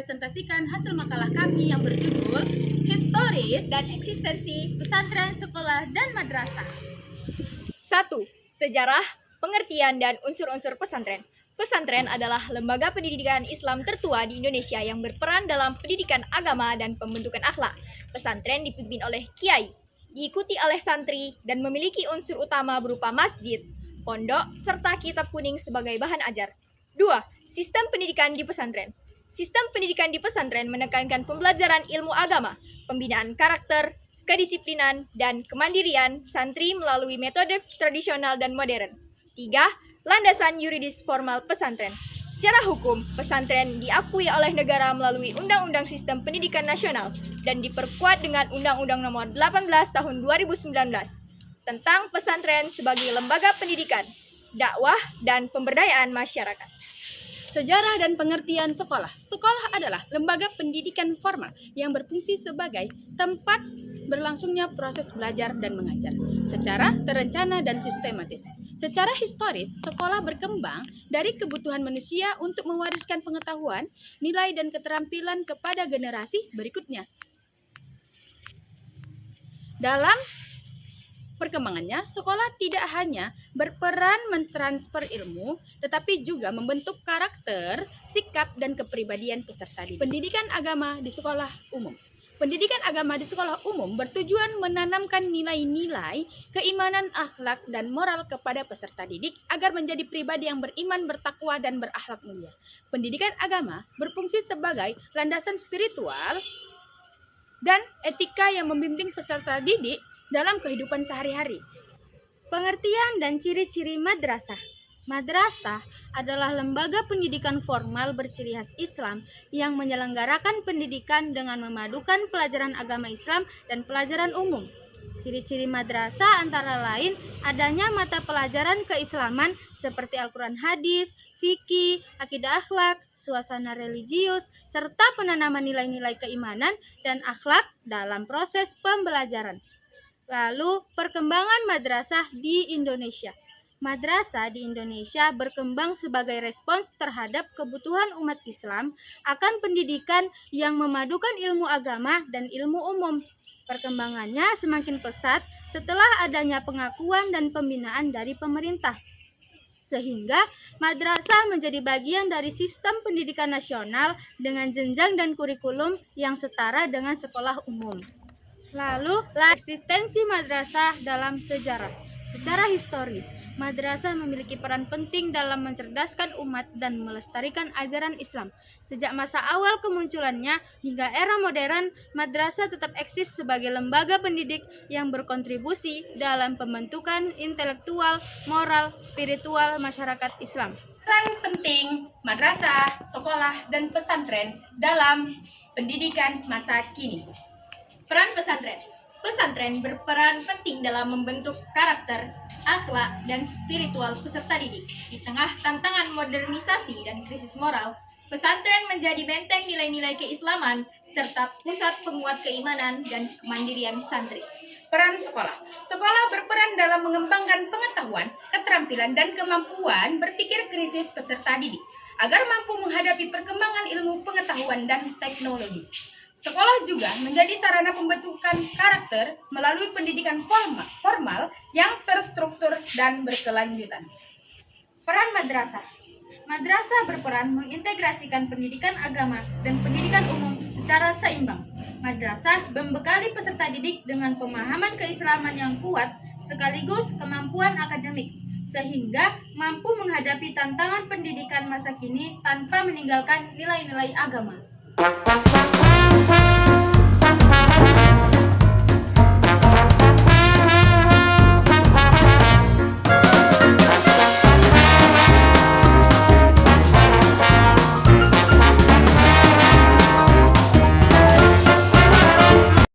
mempresentasikan hasil makalah kami yang berjudul Historis dan Eksistensi Pesantren, Sekolah, dan Madrasah. 1. Sejarah, pengertian, dan unsur-unsur pesantren. Pesantren adalah lembaga pendidikan Islam tertua di Indonesia yang berperan dalam pendidikan agama dan pembentukan akhlak. Pesantren dipimpin oleh kiai, diikuti oleh santri, dan memiliki unsur utama berupa masjid, pondok, serta kitab kuning sebagai bahan ajar. 2. Sistem pendidikan di pesantren. Sistem pendidikan di pesantren menekankan pembelajaran ilmu agama, pembinaan karakter, kedisiplinan, dan kemandirian santri melalui metode tradisional dan modern. 3. Landasan yuridis formal pesantren. Secara hukum, pesantren diakui oleh negara melalui Undang-Undang Sistem Pendidikan Nasional dan diperkuat dengan Undang-Undang Nomor 18 Tahun 2019 tentang pesantren sebagai lembaga pendidikan, dakwah, dan pemberdayaan masyarakat. Sejarah dan pengertian sekolah. Sekolah adalah lembaga pendidikan formal yang berfungsi sebagai tempat berlangsungnya proses belajar dan mengajar secara terencana dan sistematis. Secara historis, sekolah berkembang dari kebutuhan manusia untuk mewariskan pengetahuan, nilai, dan keterampilan kepada generasi berikutnya. Dalam perkembangannya, sekolah tidak hanya berperan mentransfer ilmu, tetapi juga membentuk karakter, sikap, dan kepribadian peserta didik. Pendidikan agama di sekolah umum. Pendidikan agama di sekolah umum bertujuan menanamkan nilai-nilai, keimanan, akhlak, dan moral kepada peserta didik agar menjadi pribadi yang beriman, bertakwa, dan berakhlak mulia. Pendidikan agama berfungsi sebagai landasan spiritual dan etika yang membimbing peserta didik dalam kehidupan sehari-hari. Pengertian dan ciri-ciri madrasah. Madrasah adalah lembaga pendidikan formal berciri khas Islam yang menyelenggarakan pendidikan dengan memadukan pelajaran agama Islam dan pelajaran umum. Ciri-ciri madrasah antara lain adanya mata pelajaran keislaman seperti Al-Quran Hadis, fikih, akidah akhlak, suasana religius, serta penanaman nilai-nilai keimanan dan akhlak dalam proses pembelajaran. Lalu, perkembangan madrasah di Indonesia. Madrasah di Indonesia berkembang sebagai respons terhadap kebutuhan umat Islam akan pendidikan yang memadukan ilmu agama dan ilmu umum. Perkembangannya semakin pesat setelah adanya pengakuan dan pembinaan dari pemerintah, sehingga madrasah menjadi bagian dari sistem pendidikan nasional dengan jenjang dan kurikulum yang setara dengan sekolah umum. Lalu, eksistensi madrasah dalam sejarah. Secara historis, madrasah memiliki peran penting dalam mencerdaskan umat dan melestarikan ajaran Islam. Sejak masa awal kemunculannya hingga era modern, madrasah tetap eksis sebagai lembaga pendidik yang berkontribusi dalam pembentukan intelektual, moral, spiritual masyarakat Islam. Peran penting madrasah, sekolah, dan pesantren dalam pendidikan masa kini. Peran pesantren. Pesantren berperan penting dalam membentuk karakter, akhlak, dan spiritual peserta didik. Di tengah tantangan modernisasi dan krisis moral, pesantren menjadi benteng nilai-nilai keislaman serta pusat penguat keimanan dan kemandirian santri. Peran sekolah. Sekolah berperan dalam mengembangkan pengetahuan, keterampilan, dan kemampuan berpikir kritis peserta didik agar mampu menghadapi perkembangan ilmu pengetahuan dan teknologi. Sekolah juga menjadi sarana pembentukan karakter melalui pendidikan formal yang terstruktur dan berkelanjutan. Peran madrasah. Madrasah berperan mengintegrasikan pendidikan agama dan pendidikan umum secara seimbang. Madrasah membekali peserta didik dengan pemahaman keislaman yang kuat sekaligus kemampuan akademik, sehingga mampu menghadapi tantangan pendidikan masa kini tanpa meninggalkan nilai-nilai agama.